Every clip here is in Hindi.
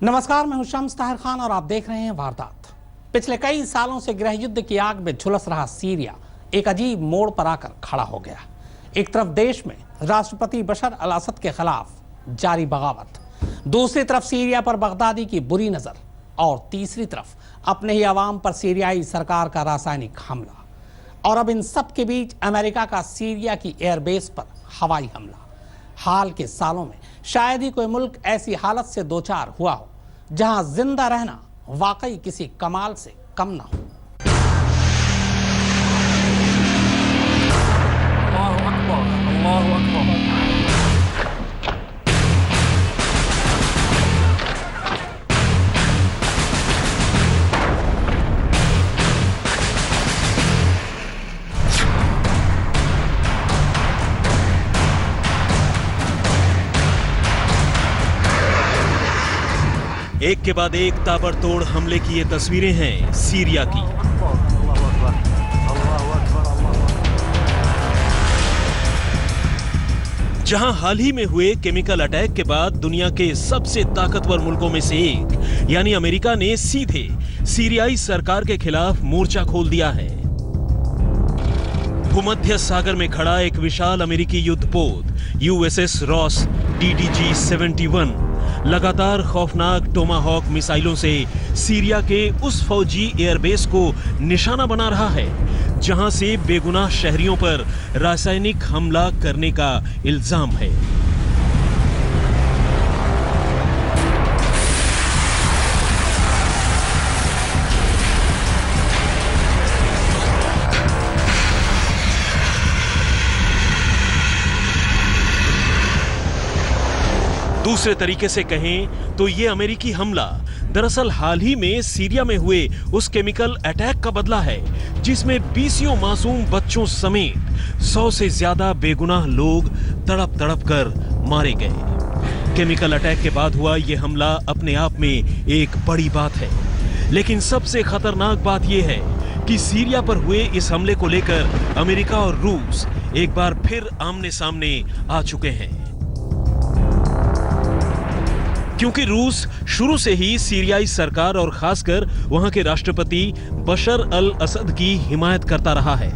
नमस्कार, मैं हूं शम्स ताहिर खान और आप देख रहे हैं वारदात। पिछले कई सालों से गृह युद्ध की आग में झुलस रहा सीरिया एक अजीब मोड़ पर आकर खड़ा हो गया। एक तरफ देश में राष्ट्रपति बशर अल असद के खिलाफ जारी बगावत, दूसरी तरफ सीरिया पर बगदादी की बुरी नजर और तीसरी तरफ अपने ही अवाम पर सीरियाई सरकार का रासायनिक हमला। और अब इन सब के बीच अमेरिका का सीरिया की एयरबेस पर हवाई हमला। हाल के सालों में शायद ही कोई मुल्क ऐसी हालत से दोचार हुआ हो जहां जिंदा रहना वाकई किसी कमाल से कम ना हो। अल्लाहु अकबर, अल्लाहु अकबर। एक के बाद एक ताबड़तोड़ हमले की ये तस्वीरें हैं सीरिया की। जहां हाल ही में हुए केमिकल अटैक के बाद दुनिया के सबसे ताकतवर मुल्कों में से एक यानी अमेरिका ने सीधे सीरियाई सरकार के खिलाफ मोर्चा खोल दिया है। भूमध्य सागर में खड़ा एक विशाल अमेरिकी युद्धपोत यूएसएस रॉस DDG-71 लगातार खौफनाक टोमाहॉक मिसाइलों से सीरिया के उस फौजी एयरबेस को निशाना बना रहा है जहां से बेगुनाह शहरियों पर रासायनिक हमला करने का इल्जाम है। दूसरे तरीके से कहें तो ये अमेरिकी हमला दरअसल हाल ही में सीरिया में हुए उस केमिकल अटैक का बदला है जिसमें 20 मासूम बच्चों समेत 100 से ज्यादा बेगुनाह लोग तड़प तड़प कर मारे गए। केमिकल अटैक के बाद हुआ ये हमला अपने आप में एक बड़ी बात है, लेकिन सबसे खतरनाक बात यह है कि सीरिया पर हुए इस हमले को लेकर अमेरिका और रूस एक बार फिर आमने सामने आ चुके हैं, क्योंकि रूस शुरू से ही सीरियाई सरकार और खासकर वहां के राष्ट्रपति बशर अल असद की हिमायत करता रहा है।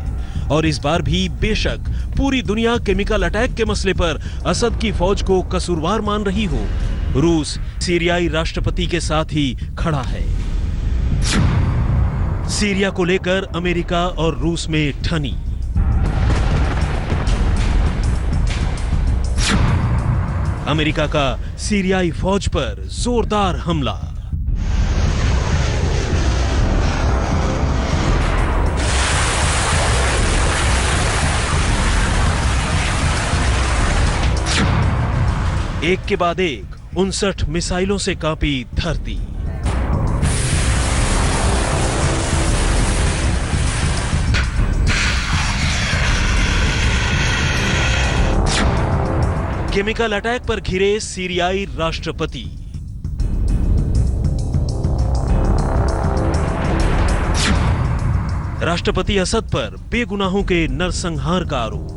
और इस बार भी बेशक पूरी दुनिया केमिकल अटैक के मसले पर असद की फौज को कसूरवार मान रही हो, रूस सीरियाई राष्ट्रपति के साथ ही खड़ा है। सीरिया को लेकर अमेरिका और रूस में ठनी। अमेरिका का सीरियाई फौज पर जोरदार हमला। एक के बाद एक 59 मिसाइलों से कांपी धरती। केमिकल अटैक पर घिरे सीरियाई राष्ट्रपति। राष्ट्रपति असद पर बेगुनाहों के नरसंहार का आरोप।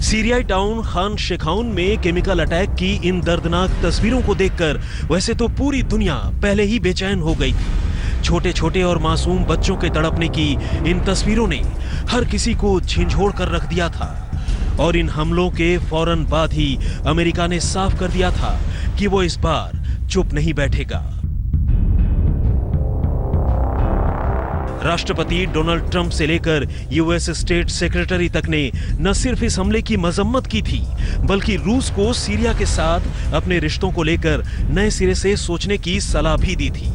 सीरियाई टाउन खान शेखाउन में केमिकल अटैक की इन दर्दनाक तस्वीरों को देखकर वैसे तो पूरी दुनिया पहले ही बेचैन हो गई थी। छोटे छोटे और मासूम बच्चों के तड़पने की इन तस्वीरों ने हर किसी को झिंझोड़ कर रख दिया था। और इन हमलों के फौरन बाद ही अमेरिका ने साफ कर दिया था कि वो इस बार चुप नहीं बैठेगा। राष्ट्रपति डोनाल्ड ट्रंप से लेकर यूएस स्टेट सेक्रेटरी तक ने न सिर्फ इस हमले की मजम्मत की थी, बल्कि रूस को सीरिया के साथ अपने रिश्तों को लेकर नए सिरे से सोचने की सलाह भी दी थी।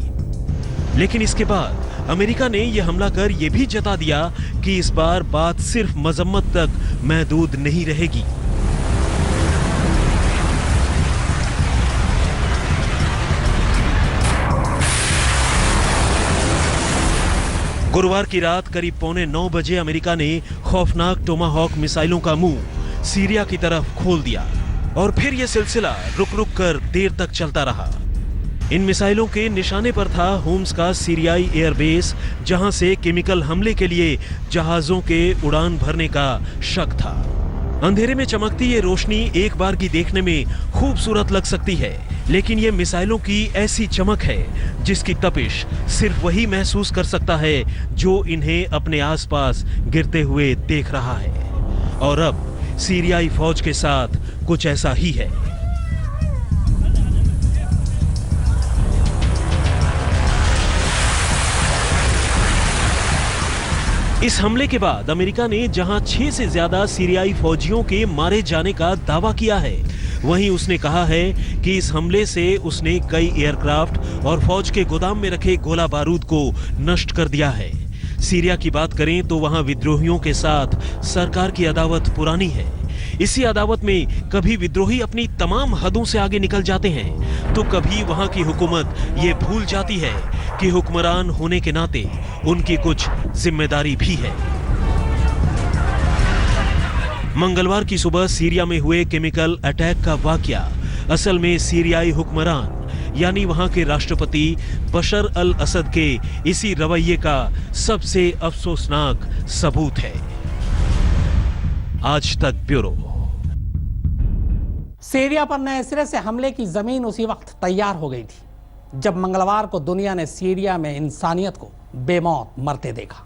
लेकिन इसके बाद अमेरिका ने यह हमला कर यह भी जता दिया कि इस बार बात सिर्फ मजम्मत तक महदूद नहीं रहेगी। गुरुवार की रात करीब 8:45 बजे अमेरिका ने खौफनाक टोमाहॉक मिसाइलों का मुंह सीरिया की तरफ खोल दिया और फिर यह सिलसिला रुक रुक कर देर तक चलता रहा। इन मिसाइलों के निशाने पर था होम्स का सीरियाई एयरबेस, जहां से केमिकल हमले के लिए जहाजों के उड़ान भरने का शक था। अंधेरे में चमकती ये रोशनी एक बार की देखने में खूबसूरत लग सकती है, लेकिन ये मिसाइलों की ऐसी चमक है जिसकी तपिश सिर्फ वही महसूस कर सकता है जो इन्हें अपने आसपास गिरते हुए देख रहा है। और अब सीरियाई फौज के साथ कुछ ऐसा ही है। इस हमले के बाद अमेरिका ने जहां 6 से ज्यादा सीरियाई फौजियों के मारे जाने का दावा किया है, वहीं उसने कहा है कि इस हमले से उसने कई एयरक्राफ्ट और फौज के गोदाम में रखे गोला बारूद को नष्ट कर दिया है। सीरिया की बात करें तो वहां विद्रोहियों के साथ सरकार की अदावत पुरानी है। इसी अदावत में कभी विद्रोही अपनी तमाम हदों से आगे निकल जाते हैं, तो कभी वहां की हुकूमत ये भूल जाती है कि हुक्मरान होने के नाते उनकी कुछ जिम्मेदारी भी है। मंगलवार की सुबह सीरिया में हुए केमिकल अटैक का वाकया असल में सीरियाई हुक्मरान यानी वहां के राष्ट्रपति बशर अल असद के इसी रवैये का सबसे अफसोसनाक सबूत है। आज तक ब्यूरो। सीरिया पर नए सिरे से हमले की जमीन उसी वक्त तैयार हो गई थी जब मंगलवार को दुनिया ने सीरिया में इंसानियत को बेमौत मरते देखा।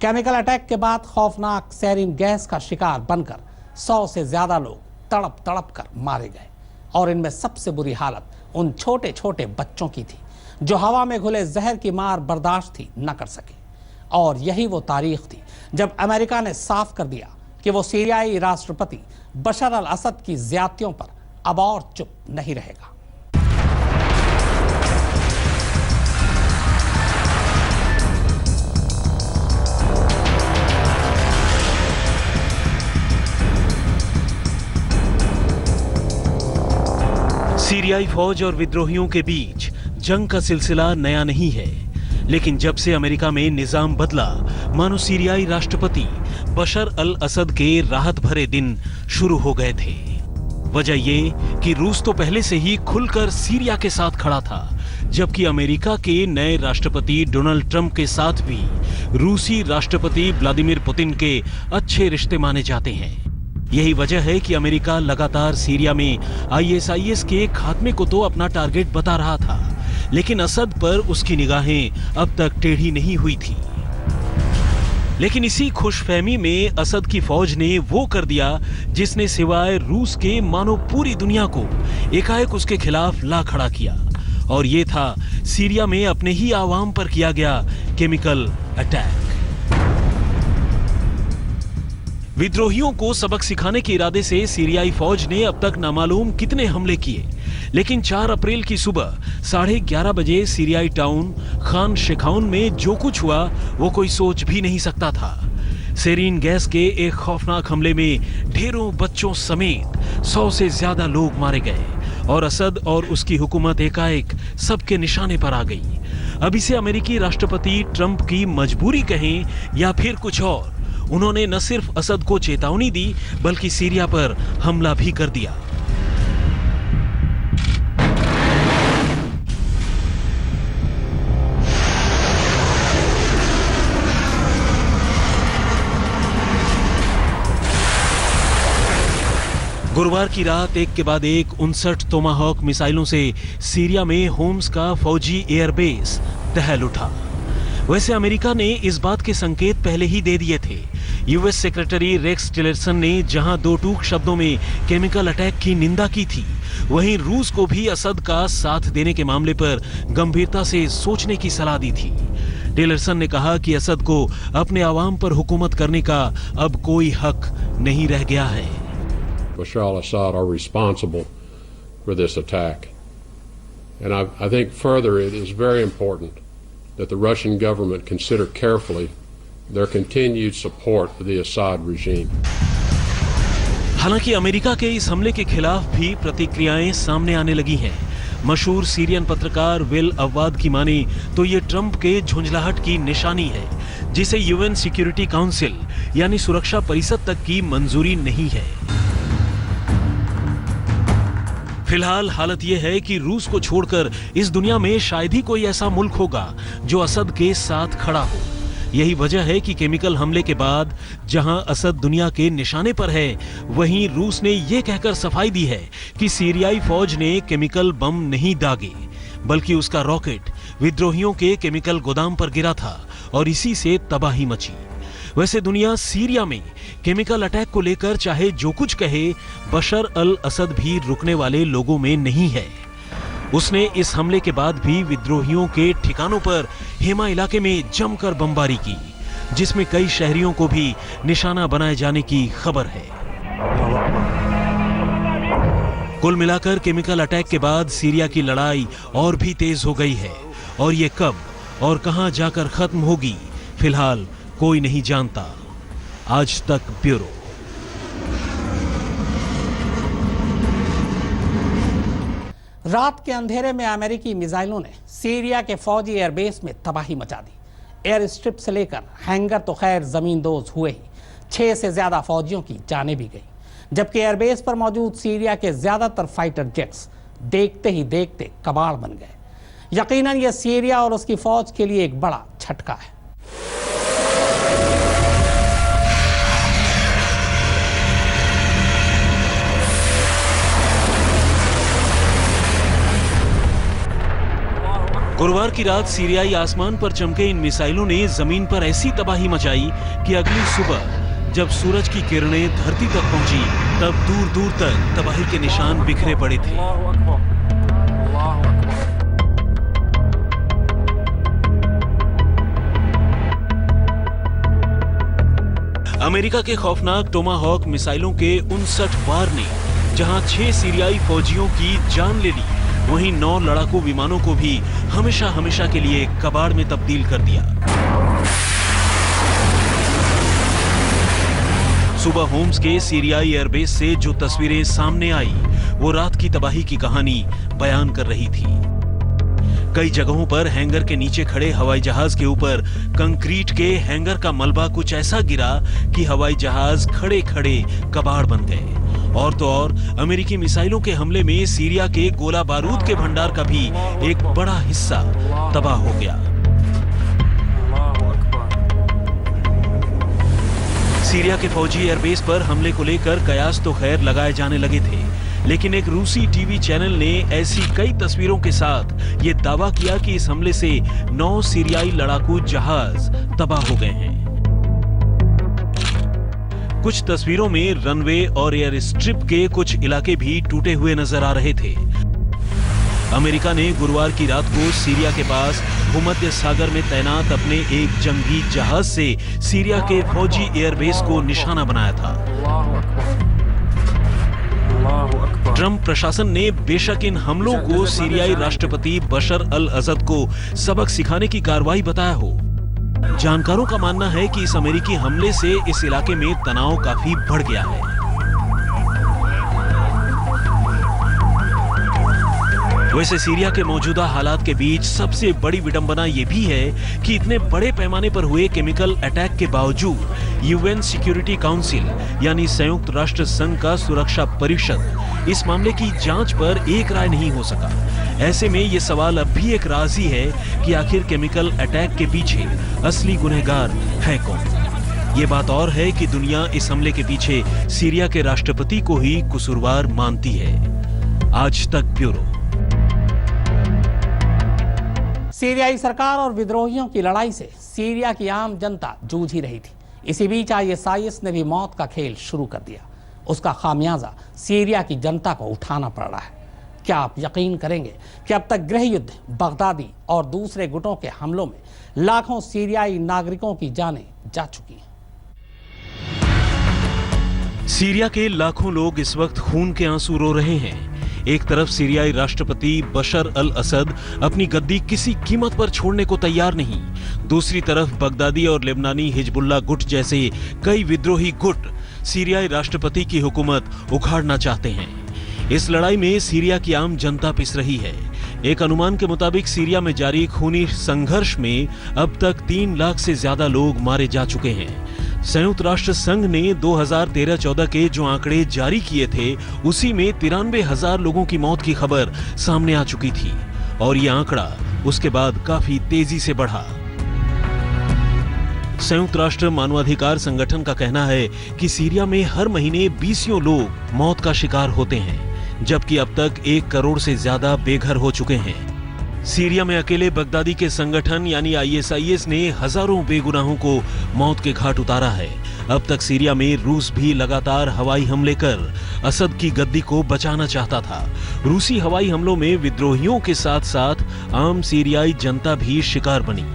केमिकल अटैक के बाद खौफनाक सैरिन गैस का शिकार बनकर 100 से ज्यादा लोग तड़प तड़प कर मारे गए और इनमें सबसे बुरी हालत उन छोटे छोटे बच्चों की थी जो हवा में घुले जहर की मार बर्दाश्त ही न कर सके। और यही वो तारीख थी जब अमेरिका ने साफ कर दिया कि वो सीरियाई राष्ट्रपति बशर अल असद की ज्यादतियों पर अब और चुप नहीं रहेगा। सीरियाई फौज और विद्रोहियों के बीच जंग का सिलसिला नया नहीं है, लेकिन जब से अमेरिका में निजाम बदला, मानो सीरियाई राष्ट्रपति बशर अल असद के राहत भरे दिन शुरू हो गए थे। वजह ये कि रूस तो पहले से ही खुलकर सीरिया के साथ खड़ा था, जबकि अमेरिका के नए राष्ट्रपति डोनाल्ड ट्रंप के साथ भी रूसी राष्ट्रपति व्लादिमीर पुतिन के अच्छे रिश्ते माने जाते हैं। यही वजह है कि अमेरिका लगातार सीरिया में ISIS के खात्मे को तो अपना टारगेट बता रहा था, लेकिन असद पर उसकी निगाहें अब तक टेढ़ी नहीं हुई थी। लेकिन इसी खुशफहमी में असद की फौज ने वो कर दिया जिसने सिवाय रूस के मानो पूरी दुनिया को एकाएक उसके खिलाफ ला खड़ा किया, और ये था सीरिया में अपने ही आवाम पर किया गया केमिकल अटैक। विद्रोहियों को सबक सिखाने के इरादे से सीरियाई फौज ने अब तक नामालूम कितने हमले किए, लेकिन 4 अप्रैल की सुबह 11:30 बजे सीरियाई टाउन खान शेखाउन में जो कुछ हुआ वो कोई सोच भी नहीं सकता था। सेरीन गैस के एक खौफनाक हमले में ढेरों बच्चों समेत 100 से ज्यादा लोग मारे गए और असद और उसकी हुकूमत एकाएक सबके निशाने पर आ गई। अब इसे अमेरिकी राष्ट्रपति ट्रंप की मजबूरी कहें या फिर कुछ और, उन्होंने न सिर्फ असद को चेतावनी दी बल्कि सीरिया पर हमला भी कर दिया। गुरुवार की रात एक के बाद एक 59 टोमाहॉक मिसाइलों से सीरिया में होम्स का फौजी एयरबेस दहल उठा। वैसे अमेरिका ने इस बात के संकेत पहले ही दे दिए थे। यूएस सेक्रेटरी रेक्स टिलरसन ने जहां 2 टूक शब्दों में केमिकल अटैक की निंदा की थी, वहीं रूस को भी असद का साथ देने के मामले पर गंभीरता से सोचने की सलाह दी थी। टिलरसन ने कहा कि असद को अपने आवाम पर हुकूमत करने का अब कोई हक नहीं रह गया है। Bashar al-Assad are responsible for this attack. And I think further it is very important that the Russian government consider carefully their continued support for the Assad regime. हालांकि अमेरिका के इस हमले के खिलाफ भी प्रतिक्रियाएं सामने आने लगी हैं। मशहूर सीरियन पत्रकार विल अव्वाद की माने तो ये ट्रंप के झुंझलाहट की निशानी है, जिसे यूएन सिक्योरिटी काउंसिल यानी सुरक्षा परिषद तक की मंजूरी नहीं है। फिलहाल हालत यह है कि रूस को छोड़कर इस दुनिया में शायद ही कोई ऐसा मुल्क होगा जो असद के साथ खड़ा हो। यही वजह है कि केमिकल हमले के बाद जहां असद दुनिया के निशाने पर है, वहीं रूस ने यह कहकर सफाई दी है कि सीरियाई फौज ने केमिकल बम नहीं दागे, बल्कि उसका रॉकेट विद्रोहियों के केमिकल गोदाम पर गिरा था और इसी से तबाही मची। वैसे दुनिया सीरिया में केमिकल अटैक को लेकर चाहे जो कुछ कहे, बशर अल असद भी रुकने वाले लोगों में नहीं है। उसने इस हमले के बाद भी विद्रोहियों के ठिकानों पर हेमा इलाके में जमकर बमबारी की, जिसमें कई शहरियों को भी निशाना बनाए जाने की खबर है। कुल मिलाकर केमिकल अटैक के बाद सीरिया की लड़ाई और भी तेज हो गई है और ये कब और कहां जाकर खत्म होगी, फिलहाल कोई नहीं जानता। आज तक ब्यूरो। रात के अंधेरे में अमेरिकी मिसाइलों ने सीरिया के फौजी एयरबेस में तबाही मचा दी। एयर स्ट्रिप से लेकर हैंगर तो खैर जमींदोज हुए ही, 6 से ज्यादा फौजियों की जानें भी गई, जबकि एयरबेस पर मौजूद सीरिया के ज्यादातर फाइटर जेट्स देखते ही देखते कबाड़ बन गए। यकीनन यह सीरिया और उसकी फौज के लिए एक बड़ा झटका है। गुरुवार की रात सीरियाई आसमान पर चमके इन मिसाइलों ने जमीन पर ऐसी तबाही मचाई कि अगली सुबह जब सूरज की किरणें धरती तक पहुंची, तब दूर दूर तक तबाही के निशान बिखरे पड़े थे। अमेरिका के खौफनाक टोमाहॉक मिसाइलों के 59 वार ने जहां 6 सीरियाई फौजियों की जान ले ली, वहीं 9 लड़ाकू विमानों को भी हमेशा हमेशा के लिए कबाड़ में तब्दील कर दिया। सुबह होम्स के सीरियाई एयरबेस से जो तस्वीरें सामने आई, वो रात की तबाही की कहानी बयान कर रही थी। कई जगहों पर हैंगर के नीचे खड़े हवाई जहाज के ऊपर कंक्रीट के हैंगर का मलबा कुछ ऐसा गिरा कि हवाई जहाज खड़े खड़े कबाड़ बन गए। और तो और अमेरिकी मिसाइलों के हमले में सीरिया के गोला बारूद के भंडार का भी एक बड़ा हिस्सा तबाह हो गया। सीरिया के फौजी एयरबेस पर हमले को लेकर कयास तो खैर लगाए जाने लगे थे, लेकिन एक रूसी टीवी चैनल ने ऐसी कई तस्वीरों के साथ ये दावा किया कि इस हमले से 9 सीरियाई लड़ाकू जहाज तबाह हो गए हैं। कुछ तस्वीरों में रनवे और एयर स्ट्रिप के कुछ इलाके भी टूटे हुए नजर आ रहे थे। अमेरिका ने गुरुवार की रात को सीरिया के पास भूमध्य सागर में तैनात अपने एक जंगी जहाज से सीरिया के फौजी एयरबेस को निशाना बनाया था। ट्रंप प्रशासन ने बेशक इन हमलों को सीरियाई राष्ट्रपति बशर अल असद को सबक सिखाने की कार्रवाई बताया हो, जानकारों का मानना है कि इस अमेरिकी हमले से इस इलाके में तनाव काफी बढ़ गया है। वैसे सीरिया के मौजूदा हालात के बीच सबसे बड़ी विडंबना यह भी है कि इतने बड़े पैमाने पर हुए केमिकल अटैक के बावजूद यूएन सिक्योरिटी काउंसिल यानी संयुक्त राष्ट्र संघ का सुरक्षा परिषद इस मामले की जांच पर एक राय नहीं हो सका। ऐसे में यह सवाल अब भी एक राज ही है कि आखिर केमिकल अटैक के पीछे असली गुनहगार है कौन। ये बात और है कि दुनिया इस हमले के पीछे सीरिया के राष्ट्रपति को ही कसूरवार मानती है। आज तक ब्यूरो। सीरियाई सरकार और विद्रोहियों की लड़ाई से सीरिया की आम जनता जूझ ही रही थी। इसी बीच आईएसआईएस ने भी मौत का खेल शुरू कर दिया। उसका खामियाजा सीरिया की जनता को उठाना पड़ रहा है। क्या आप यकीन करेंगे कि अब तक गृह युद्ध, बगदादी और दूसरे गुटों के हमलों में लाखों सीरियाई नागरिकों की जानें जा चुकी हैं। सीरिया के लाखों लोग इस वक्त खून के आंसू रो रहे हैं। एक तरफ सीरियाई राष्ट्रपति बशर अल असद अपनी गद्दी किसी कीमत पर छोड़ने को तैयार नहीं, दूसरी तरफ बगदादी और लेबनानी हिजबुल्लाह गुट जैसे कई विद्रोही गुट सीरियाई राष्ट्रपति की हुकूमत उखाड़ना चाहते हैं। इस लड़ाई में सीरिया की आम जनता पिस रही है। एक अनुमान के मुताबिक सीरिया में जारी खूनी संघर्ष में अब तक 3 लाख से ज्यादा लोग मारे जा चुके हैं। संयुक्त राष्ट्र संघ ने 2013-14 के जो आंकड़े जारी किए थे, उसी में 93,000 लोगों की मौत की खबर सामने आ चुकी थी और यह आंकड़ा उसके बाद काफी तेजी से बढ़ा। संयुक्त राष्ट्र मानवाधिकार संगठन का कहना है कि सीरिया में हर महीने 20 लोग मौत का शिकार होते हैं, जबकि अब तक 1 करोड़ से ज्यादा बेघर हो चुके हैं। सीरिया में अकेले बगदादी के संगठन यानी ISIS ने हजारों बेगुनाहों को मौत के घाट उतारा है। अब तक सीरिया में रूस भी लगातार हवाई हमले कर असद की गद्दी को बचाना चाहता था। रूसी हवाई हमलों में विद्रोहियों के साथ साथ आम सीरियाई जनता भी शिकार बनी।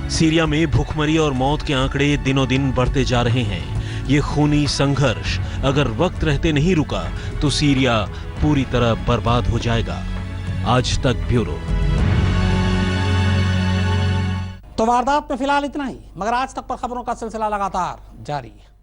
सीरिया में भूखमरी और मौत के आंकड़े दिनों दिन बढ़ते जा रहे हैं। ये खूनी संघर्ष अगर वक्त रहते नहीं रुका तो सीरिया पूरी तरह बर्बाद हो जाएगा। आज तक ब्यूरो। तो वारदात में फिलहाल इतना ही, मगर आज तक पर खबरों का सिलसिला लगातार जारी है।